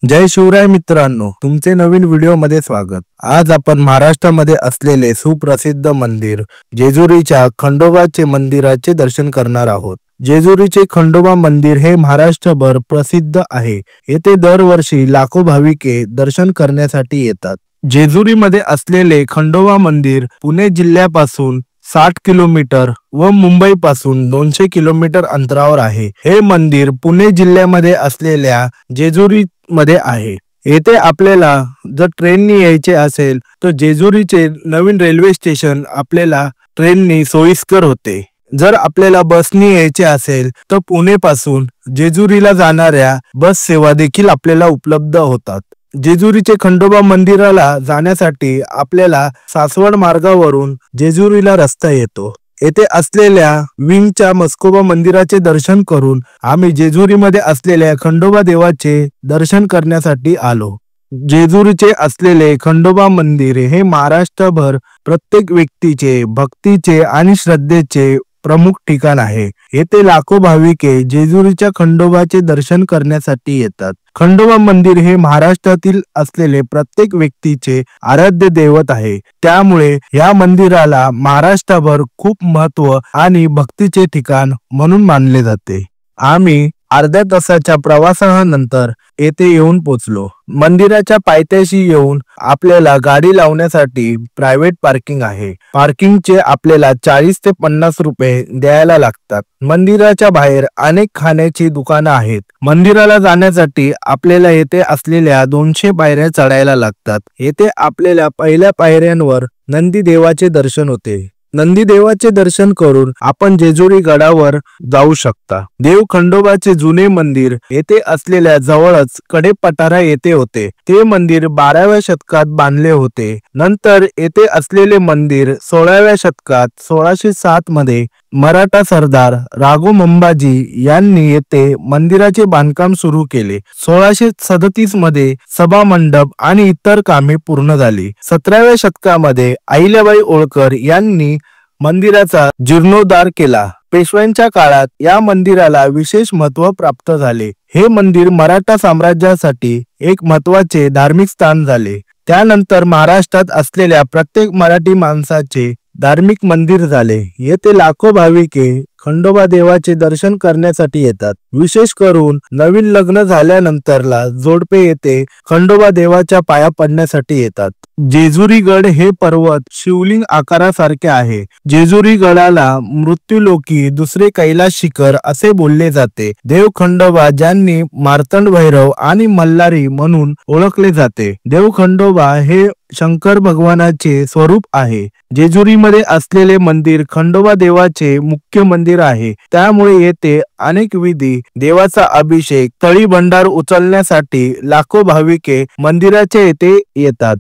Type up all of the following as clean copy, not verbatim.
जय शिवराय मित्रांनो, तुमचे नवीन व्हिडिओमध्ये स्वागत। आज आपण महाराष्ट्रामध्ये असलेले सुप्रसिद्ध मंदिर जेजुरीच्या खंडोबाचे मंदिराचे दर्शन करणार आहोत। जेजुरीचे खंडोबा मंदिर हे महाराष्ट्रभर प्रसिद्ध आहे। येथे दरवर्षी लाखो भाविके दर्शन करण्यासाठी येतात। जेजुरीमध्ये असलेले खंडोबा मंदिर पुणे जिल्ह्यापासून 60 किलोमीटर व मुंबई पासून 200 किलोमीटर अंतरावर आहे। हे मंदिर पुणे जिल्ह्यामध्ये असलेल्या जेजुरी मध्ये आहे। येथे आपल्याला जर ट्रेननी यायचे असेल तर जेजुरीचे नवीन रेल्वे स्टेशन आपल्याला ट्रेननी सोयीस्कर होते। जर आपल्याला बसनी यायचे असेल तर पुणे पासून जेजुरीला जाणाऱ्या बस सेवा देखील आपल्याला उपलब्ध होतात। जेजुरीचे खंडोबा मंदिराला जाण्यासाठी आपल्याला सासवड मार्गावरून जेजुरीला रस्ता येतो। येथे असलेल्या विंगच्या मस्कोबा मंदिराचे दर्शन करून आम्ही जेजुरीमध्ये असलेल्या खंडोबा देवाचे दर्शन करण्यासाठी आलो। जेजुरीचे असलेले खंडोबा मंदिर हे महाराष्ट्रभर प्रत्येक व्यक्तीचे भक्तीचे आणि श्रद्धेचे प्रमुख ठिकाण आहे। येथे लाखो भाविके जेजुरीच्या खंडोबाचे दर्शन करण्यासाठी येतात। खंडोबा मंदिर हे महाराष्ट्रातील असलेले प्रत्येक व्यक्तीचे आराध्य दैवत आहे। त्यामुळे या मंदिराला महाराष्ट्रभर खूप महत्त्व आणि भक्तीचे ठिकाण म्हणून मानले जाते। आम्ही अर्ध्या तासाच्या प्रवासानंतर येथे येऊन पोहोचलो। मंदिराच्या पायथ्याशी येऊन आपल्याला गाडी लावण्यासाठी प्रायव्हेट पार्किंग आहे। पार्किंगचे आपल्याला 40 ते 50 रुपये द्यायला लागतात। मंदिराच्या बाहेर अनेक खाण्याची दुकानं आहेत। मंदिराला जाण्यासाठी आपल्याला येथे असलेल्या 200 पायऱ्या चढायला लागतात। येथे आपल्याला पहिल्या पायऱ्यांवर नंदी देवाचे दर्शन होते। नंदी देवाचे दर्शन करून आपण जेजुरी गडावर जाऊ शकता। देव खंडोबाचे जुने मंदिर येथे असलेल्या जवळच कडेपटारा येथे होते। ते मंदिर 12व्या शतकात बांधले होते। नंतर येथे असलेले मंदिर 16व्या शतकात 1607 मध्ये मराठा सरदार राघो मंबाजी यांनी येथे मंदिराचे बांधकाम सुरू केले। 1637 मध्ये सभा मंडप आणि इतर कामे पूर्ण झाली। 17व्या शतकामध्ये अहिल्याबाई होळकर यांनी मंदिराचा जीर्णोद्धार केला। पेशव्यांच्या काळात या मंदिराला विशेष महत्त्व प्राप्त झाले। हे मंदिर मराठा साम्राज्यासाठी एक महत्त्वाचे धार्मिक स्थान झाले। त्यानंतर महाराष्ट्रात असलेल्या प्रत्येक मराठी माणसाचे धार्मिक मंदिर झाले। येथे लाखो भाविके खंडोबा देवाचे दर्शन करण्यासाठी येतात। विशेष करून नवीन लग्न झाल्यानंतरला जोडपे येथे खंडोबा देवाच्या पाया पडण्यासाठी येतात। जेजुरी गड हे पर्वत शिवलिंग आकारासारखे आहे। जेजुरी गडाला मृत्यूलोकी दुसरे कैलास शिखर असे बोलले जाते। देव खंडोबा ज्यांनी मार्तंड भैरव आणि मल्हारी म्हणून ओळखले जाते। देव खंडोबा हे शंकर भगवानाचे स्वरूप आहे। जेजुरीमध्ये असलेले मंदिर खंडोबा देवाचे मुख्य मंदिर आहे। त्यामुळे येथे अनेक विधी देवाचा अभिषेक तळी भंडार उचलण्यासाठी लाखो भाविके मंदिराच्या येथे येतात।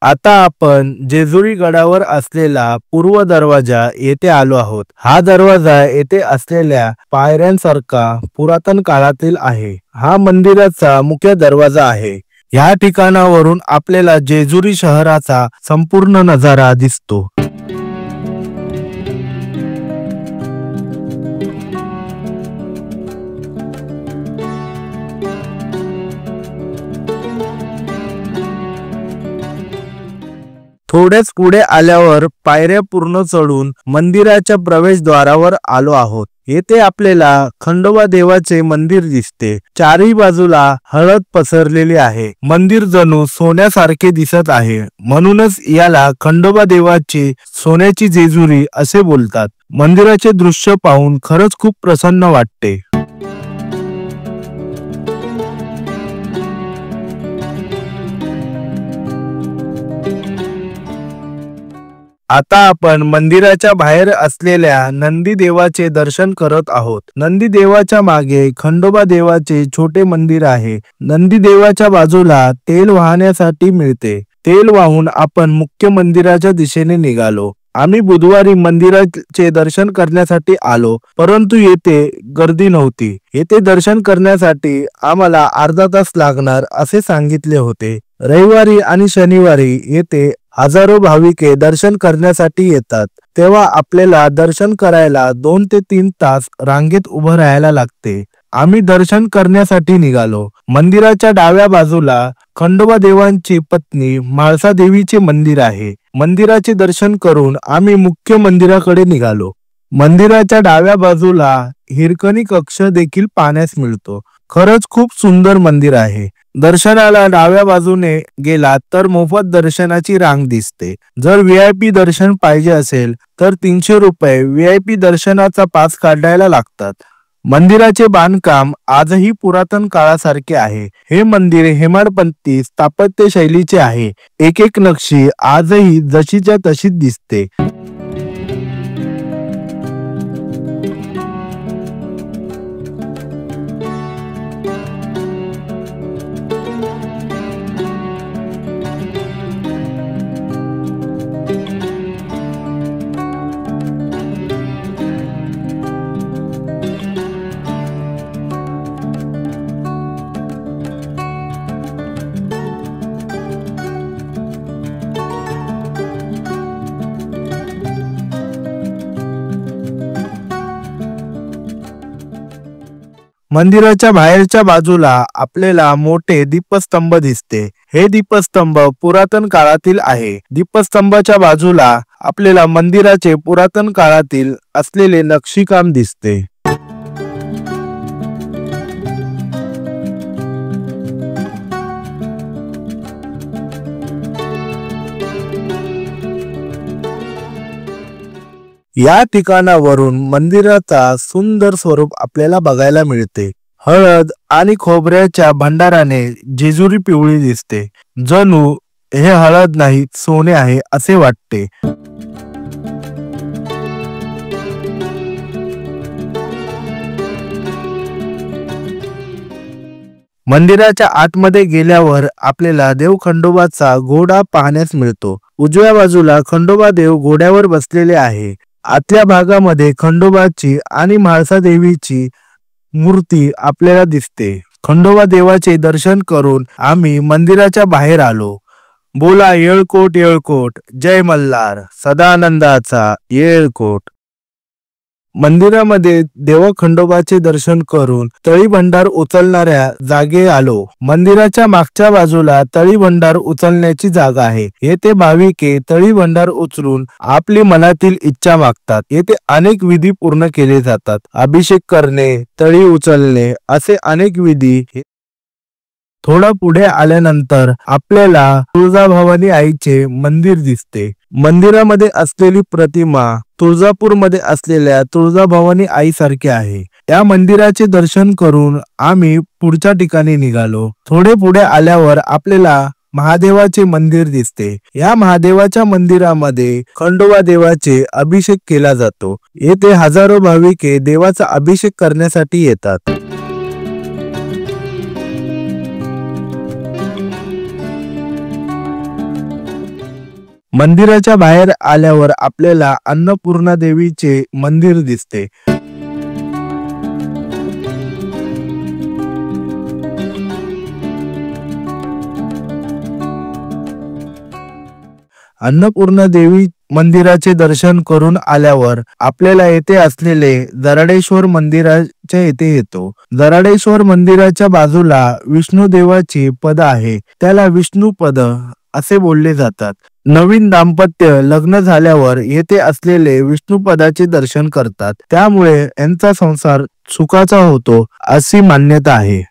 आता आपण जेजुरी गडावर असलेला पूर्व दरवाजा येथे आलो आहोत। हा दरवाजा येथे असलेल्या पायऱ्यांसारखा पुरातन काळातील आहे। हा मंदिराचा मुख्य दरवाजा आहे। या ठिकाणावरून आपल्याला जेजुरी शहराचा संपूर्ण नजारा दिसतो। थोडेच पुढे आल्यावर पायऱ्या पूर्ण चढून मंदिराच्या प्रवेशद्वारावर आलो आहोत। येथे आपल्याला खंडोबा देवाचे मंदिर दिसते। चारही बाजूला हळद पसरलेली आहे। मंदिर जणू सोन्यासारखे दिसत आहे। म्हणूनच याला खंडोबा देवाची सोन्याची जेजुरी असे बोलतात। मंदिराचे दृश्य पाहून खरंच खूप प्रसन्न वाटते। आता आपण मंदिराच्या बाहेर असलेल्या नंदी देवाचे दर्शन करत आहोत। नंदी देवाच्या मागे खंडोबा देवाचे छोटे मंदिर आहे। नंदी देवाच्या बाजूला तेल वाहण्यासाठी मिळते। तेल वाहून आपण मुख्य मंदिराच्या दिशेने निघालो। आम्ही बुधवारी मंदिराचे दर्शन करण्यासाठी आलो, परंतु येथे गर्दी नव्हती. येथे दर्शन करण्यासाठी आम्हाला अर्धा तास लागणार असे सांगितले होते. रविवारी आणि शनिवारी येथे हजारो भाविके दर्शन करण्यासाठी येतात, तेव्हा आपल्याला दर्शन करायला 2 ते 3 तास रांगेत उभं राहायला लागते. आम्ही दर्शन करण्यासाठी निघालो. मंदिराच्या डाव्या बाजूला खंडोबा देवांची पत्नी म्हाळसा देवीचे मंदिर आहे. मंदिराचे दर्शन करून आम्ही मुख्य मंदिराकडे निघालो. मंदिराच्या डाव्या बाजूला हिरकणी कक्ष देखील पाहण्यास मिळतो. खरंच खूप सुंदर मंदिर आहे. दर्शनाला डाव्या बाजूने गेलात तर मोफत दर्शनाची रांग दिसते. जर VIP दर्शन पाहिजे असेल तर 300 रुपये VIP दर्शनाचा पास काढायला लागतात. मंदिराचे बांधकाम आजही पुरातन काळासारखे आहे. हे मंदिर हेमाडपंथी स्थापत्य शैलीचे आहे. एक एक नक्षी आजही जशीच्या तशीच दिसते. मंदिराच्या बाहेरच्या बाजूला आपल्याला मोठे दीपस्तंभ दिसते. हे दीपस्तंभ पुरातन काळातील आहे. दीपस्तंभाच्या बाजूला आपल्याला मंदिराचे पुरातन काळातील असलेले नक्षीकाम दिसते. या ठिकाणावरून मंदिराचा सुंदर स्वरूप आपल्याला बघायला मिळते. हळद आणि खोबऱ्याच्या भंडाराने जेजुरी पिवळी दिसते. जणू हे हळद नाही सोने आहे असे वाटते. मंदिराच्या आतमध्ये गेल्यावर आपल्याला देव खंडोबाचा घोडा पाहण्यास मिळतो. उजव्या बाजूला खंडोबा देव घोड्यावर बसलेले आहे. आतल्या भागामध्ये खंडोबाची आणि म्हाळसा देवीची मूर्ती आपल्याला दिसते. खंडोबा देवाचे दर्शन करून आम्ही मंदिराच्या बाहेर आलो. बोला येळकोट येळकोट, जय मल्हार, सदानंदाचा येळकोट. मंदिरामध्ये देव खंडोबाचे दर्शन करून तळी भंडार उचलणाऱ्या जागे आलो. मंदिराच्या मागच्या बाजूला तळी भंडार उचलण्याची जागा आहे. येथे भाविके तळी भंडार उचलून आपली मनातील इच्छा मागतात. येथे अनेक विधी पूर्ण केले जातात. अभिषेक करणे, तळी उचलणे असे अनेक विधी. थोडा पुढे आल्यानंतर आपल्याला तुळजाभवानी आईचे मंदिर दिसते. मंदिरामध्ये असलेली प्रतिमा तुळजापूरमध्ये असलेल्या तुळजाभवानी आई सारखी आहे. या मंदिराचे दर्शन करून आम्ही पुढच्या ठिकाणी निघालो. थोडे पुढे आल्यावर आपल्याला महादेवाचे मंदिर दिसते. या महादेवाच्या मंदिरामध्ये खंडोबा देवाचे अभिषेक केला जातो. येथे हजारो भाविके देवाचा अभिषेक करण्यासाठी येतात. मंदिराच्या बाहेर आल्यावर आपल्याला अन्नपूर्णा देवीचे मंदिर दिसते. अन्नपूर्णा देवी मंदिराचे दर्शन करून आल्यावर आपल्याला येथे असलेले दराडेश्वर मंदिराच्या येथे येतो. दराडेश्वर मंदिराच्या बाजूला विष्णू देवाची पद आहे. त्याला विष्णू पद असे बोलले जातात. नवीन दाम्पत्य लग्न झाल्यावर येथे असलेले विष्णुपदाचे दर्शन करतात. त्यामुळे यांचा संसार सुखाचा होतो अशी मान्यता आहे.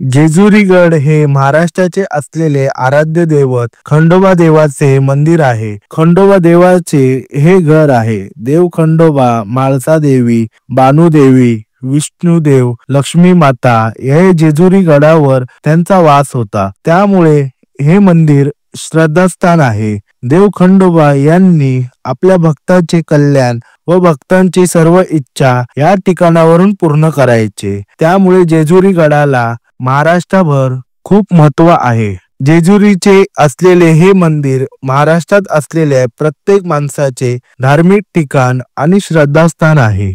जेजुरीगड हे महाराष्ट्राचे असलेले आराध्य दैवत खंडोबा देवाचे मंदिर आहे. खंडोबा देवाचे हे घर आहे. देव खंडोबा, म्हाळसा देवी, बानुदेवी, विष्णुदेव, लक्ष्मी माता हे जेजुरी गडावर त्यांचा वास होता. त्यामुळे हे मंदिर श्रद्धास्थान आहे. देव खंडोबा यांनी आपल्या भक्तांचे कल्याण व भक्तांची सर्व इच्छा या ठिकाणावरून पूर्ण करायचे. त्यामुळे जेजुरी गडाला महाराष्ट्रभर खूप महत्व आहे. जेजुरीचे असलेले हे मंदिर महाराष्ट्रात असलेल्या प्रत्येक माणसाचे धार्मिक ठिकाण आणि श्रद्धास्थान आहे.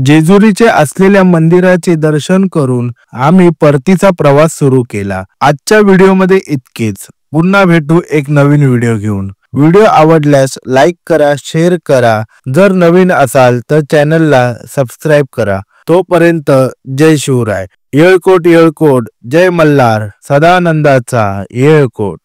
जेजुरीचे असलेल्या मंदिराचे दर्शन करून आम्ही परतीचा प्रवास सुरू केला. आजच्या व्हिडिओमध्ये इतकेच. पुन्हा भेटू एक नवीन व्हिडिओ घेऊन. व्हिडिओ आवडल्यास लाईक करा, शेअर करा. जर नवीन असाल तर चॅनलला सबस्क्राईब करा. तोपर्यंत जय शिवराय. येळकोट येळकोट, जय मल्हार, सदानंदाचा येळकोट.